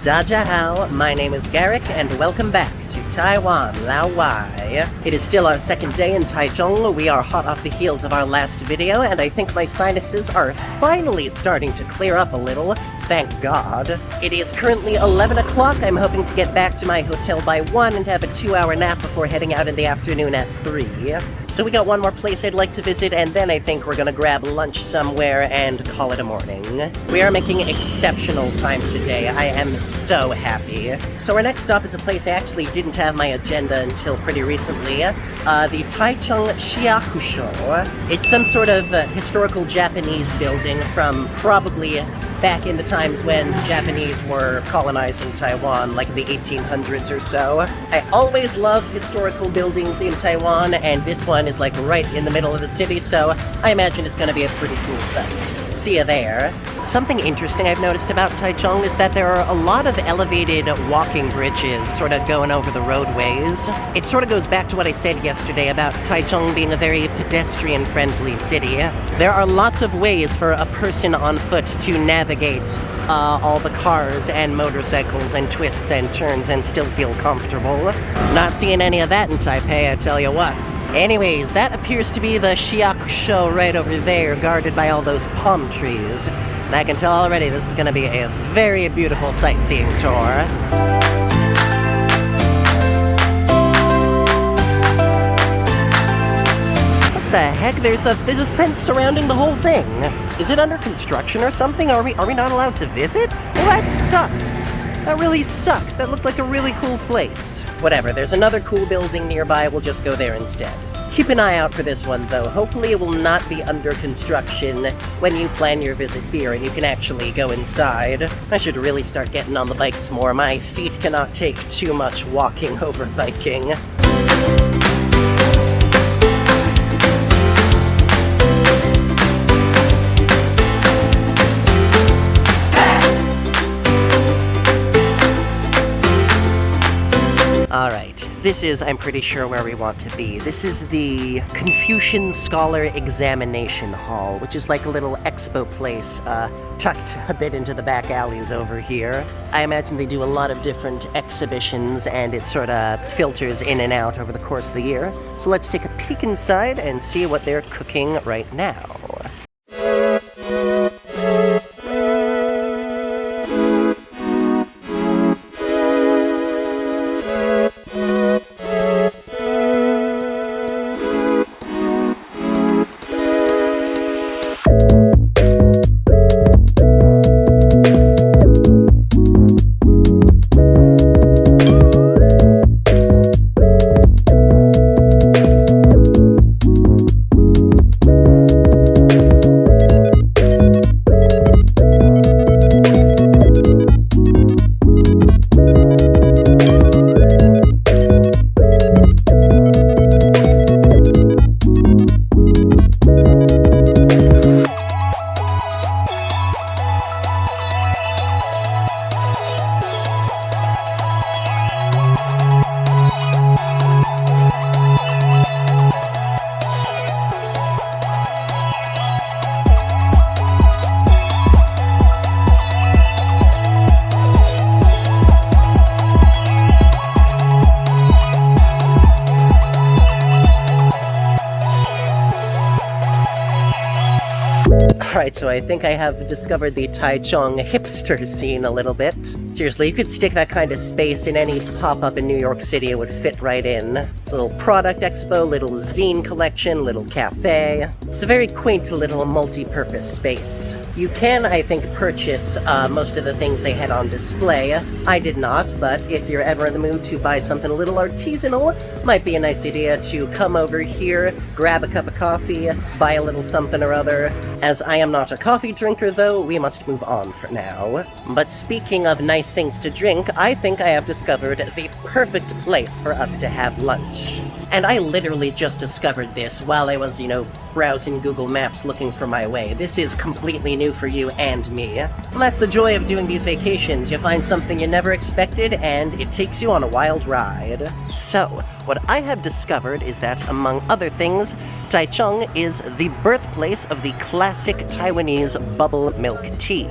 Dajahao, my name is Garrick, and welcome back to Taiwan, Lao Wai. It is still our second day in Taichung. We are hot off the heels of our last video, and I think my sinuses are finally starting to clear up a little. Thank God. It is currently 11 o'clock. I'm hoping to get back to my hotel by 1 and have a 2-hour nap before heading out in the afternoon at 3. So we got one more place I'd like to visit, and then I think we're gonna grab lunch somewhere and call it a morning. We are making exceptional time today. I am so happy. So our next stop is a place I actually didn't have my agenda until pretty recently. The Taichung Shiakusho. It's some sort of historical Japanese building from probably back in the times when Japanese were colonizing Taiwan, like in the 1800s or so. I always love historical buildings in Taiwan, and this one is like right in the middle of the city, so I imagine it's gonna be a pretty cool sight. See ya there. Something interesting I've noticed about Taichung is that there are a lot of elevated walking bridges sort of going over the roadways. It sort of goes back to what I said yesterday about Taichung being a very pedestrian-friendly city. There are lots of ways for a person on foot to navigate all the cars and motorcycles and twists and turns and still feel comfortable. Not seeing any of that in Taipei, I tell you what. Anyways, that appears to be the Shiakusho right over there, guarded by all those palm trees. And I can tell already this is going to be a very beautiful sightseeing tour. What the heck? There's a fence surrounding the whole thing. Is it under construction or something? Are we not allowed to visit? Well, that sucks. That really sucks. That looked like a really cool place. Whatever, there's another cool building nearby. We'll just go there instead. Keep an eye out for this one, though. Hopefully it will not be under construction when you plan your visit here and you can actually go inside. I should really start getting on the bikes more. My feet cannot take too much walking over biking. Alright, this is, I'm pretty sure, where we want to be. This is the Confucian Scholar Examination Hall, which is like a little expo place tucked a bit into the back alleys over here. I imagine they do a lot of different exhibitions, and it sort of filters in and out over the course of the year. So let's take a peek inside and see what they're cooking right now. Alright, so I think I have discovered the Taichung hipster scene a little bit. Seriously, you could stick that kind of space in any pop-up in New York City, it would fit right in. It's a little product expo, little zine collection, little cafe. It's a very quaint little multi-purpose space. You can, I think, purchase most of the things they had on display. I did not, but if you're ever in the mood to buy something a little artisanal, might be a nice idea to come over here, grab a cup of coffee, buy a little something or other. As I am not a coffee drinker, though, we must move on for now. But speaking of nice things to drink, I think I have discovered the perfect place for us to have lunch. And I literally just discovered this while I was, browsing Google Maps looking for my way. This is completely new for you and me. Well, that's the joy of doing these vacations. You find something you never expected, and it takes you on a wild ride. So, what I have discovered is that, among other things, Taichung is the birthplace of the classic Taiwanese bubble milk tea.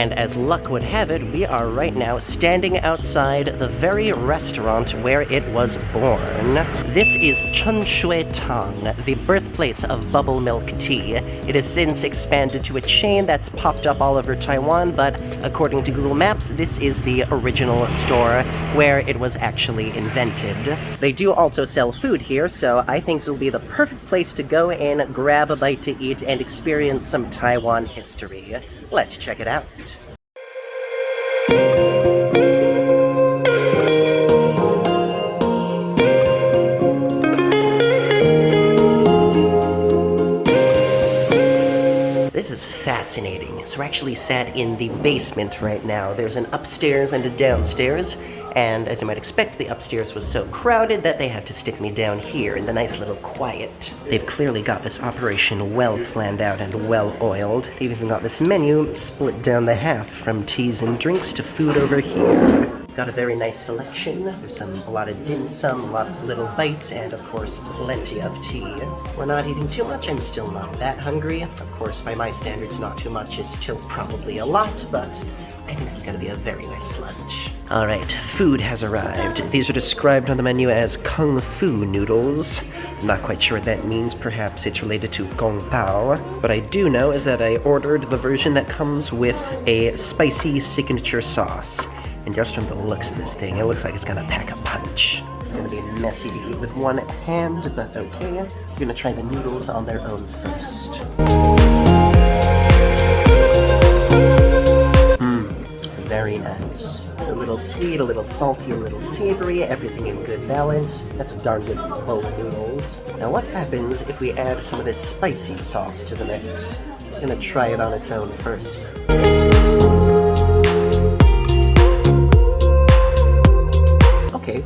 And as luck would have it, we are right now standing outside the very restaurant where it was born. This is Chun Shui Tang, the birthplace of bubble milk tea. It has since expanded to a chain that's popped up all over Taiwan, but according to Google Maps, this is the original store where it was actually invented. They do also sell food here, so I think this will be the perfect place to go and grab a bite to eat and experience some Taiwan history. Let's check it out. This is fascinating. So we're actually sat in the basement right now. There's an upstairs and a downstairs, and as you might expect, the upstairs was so crowded that they had to stick me down here in the nice little quiet. They've clearly got this operation well planned out and well oiled. They've even got this menu split down the half from teas and drinks to food over here. Got a very nice selection. There's a lot of dim sum, a lot of little bites, and of course, plenty of tea. We're not eating too much. I'm still not that hungry. Of course, by my standards, not too much is still probably a lot, but I think this is going to be a very nice lunch. Alright, food has arrived. These are described on the menu as Kung Fu noodles. I'm not quite sure what that means. Perhaps it's related to Gong Pao. What I do know is that I ordered the version that comes with a spicy signature sauce. And just from the looks of this thing, it looks like it's gonna pack a punch. It's gonna be messy to eat with one hand, but okay. We're gonna try the noodles on their own first. Very nice. It's a little sweet, a little salty, a little savory, everything in good balance. That's a darn good bowl of noodles. Now what happens if we add some of this spicy sauce to the mix? I'm gonna try it on its own first. Okay,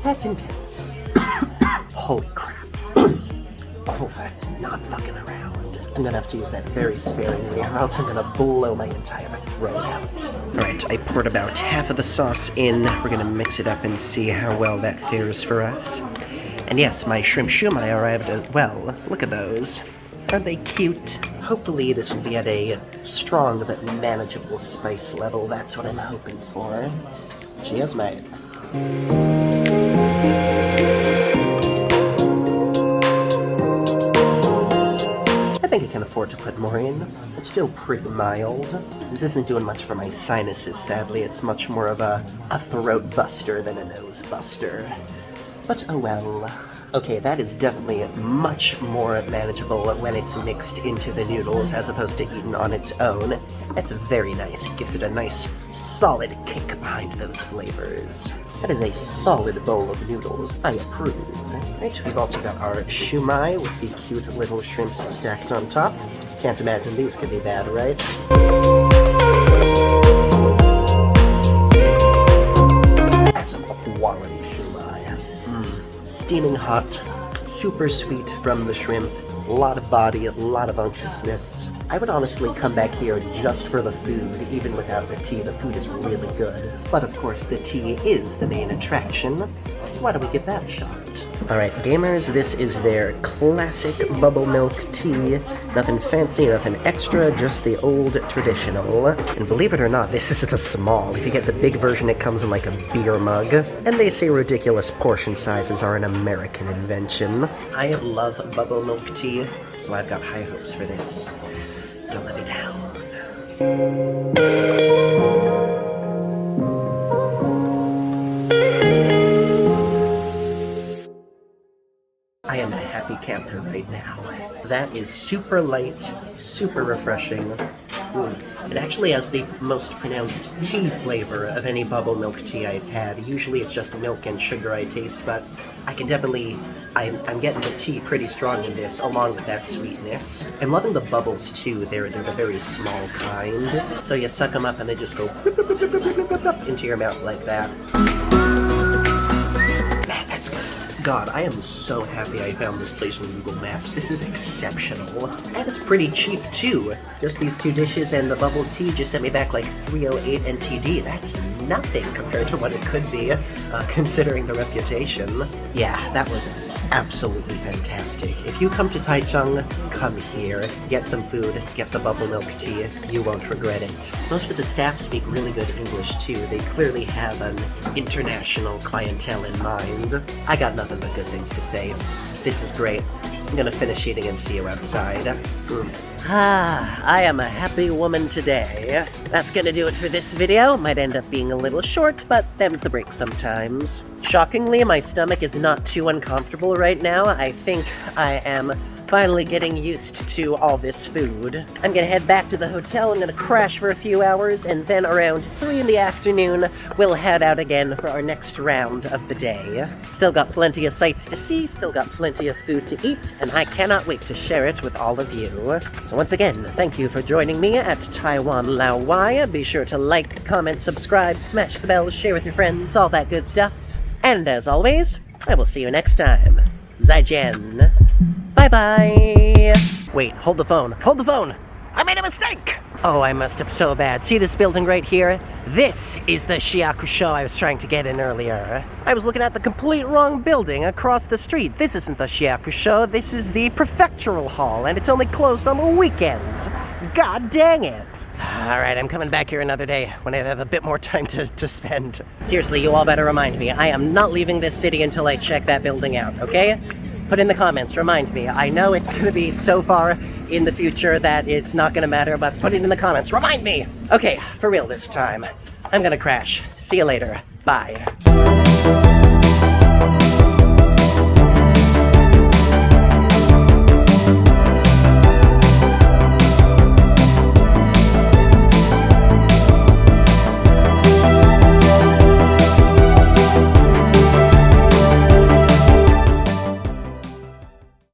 that's intense. Holy crap. Oh, that's not fucking around. I'm gonna have to use that very sparingly, or else I'm gonna blow my entire throat out. Alright, I poured about half of the sauce in. We're gonna mix it up and see how well that fares for us. And yes, my shrimp shumai arrived as well. Look at those. Aren't they cute? Hopefully this will be at a strong but manageable spice level. That's what I'm hoping for. Cheers, mate. I think I can afford to put more in. It's still pretty mild. This isn't doing much for my sinuses, sadly. It's much more of a throat buster than a nose buster. But oh well. Okay, that is definitely much more manageable when it's mixed into the noodles as opposed to eaten on its own. That's very nice. It gives it a nice, solid kick behind those flavors. That is a solid bowl of noodles. I approve. Right, we've also got our shumai with the cute little shrimps stacked on top. Can't imagine these could be bad, right? That's some quality shumai. Steaming hot, super sweet from the shrimp, a lot of body, a lot of unctuousness. I would honestly come back here just for the food, even without the tea. The food is really good. But of course, the tea is the main attraction, so why don't we give that a shot? Alright, gamers, this is their classic bubble milk tea. Nothing fancy, nothing extra, just the old traditional. And believe it or not, this is the small. If you get the big version, it comes in like a beer mug. And they say ridiculous portion sizes are an American invention. I love bubble milk tea, so I've got high hopes for this. Don't let me down. I am a happy camper right now. That is super light, super refreshing. It actually has the most pronounced tea flavor of any bubble milk tea I've had. Usually it's just milk and sugar I taste, but I can definitely... I'm getting the tea pretty strong in this, along with that sweetness. I'm loving the bubbles too. They're the very small kind. So you suck them up and they just go into your mouth like that. Man, that's good. God, I am so happy I found this place on Google Maps. This is exceptional. And it's pretty cheap too. Just these two dishes and the bubble tea just sent me back like $3.08 NTD. That's nothing compared to what it could be, considering the reputation. Yeah, that was absolutely fantastic. If you come to Taichung, come here. Get some food, get the bubble milk tea. You won't regret it. Most of the staff speak really good English too. They clearly have an international clientele in mind. I got nothing but good things to say. This is great. I'm gonna finish eating and see you outside. I am a happy woman today. That's gonna do it for this video. Might end up being a little short, but them's the breaks sometimes. Shockingly, my stomach is not too uncomfortable right now. I think I am finally getting used to all this food. I'm gonna head back to the hotel, I'm gonna crash for a few hours, and then around 3 in the afternoon, we'll head out again for our next round of the day. Still got plenty of sights to see, still got plenty of food to eat, and I cannot wait to share it with all of you. So once again, thank you for joining me at Taiwan Lao Wai. Be sure to like, comment, subscribe, smash the bell, share with your friends, all that good stuff. And as always, I will see you next time. Zaijian. Bye-bye! Wait, hold the phone. Hold the phone! I made a mistake! Oh, I messed up so bad. See this building right here? This is the Shiakusho I was trying to get in earlier. I was looking at the complete wrong building across the street. This isn't the Shiakusho, this is the Prefectural Hall, and it's only closed on the weekends. God dang it! Alright, I'm coming back here another day when I have a bit more time to spend. Seriously, you all better remind me. I am not leaving this city until I check that building out, okay? Put in the comments, remind me. I know it's gonna be so far in the future that it's not gonna matter, but put it in the comments, remind me! Okay, for real this time. I'm gonna crash. See you later. Bye.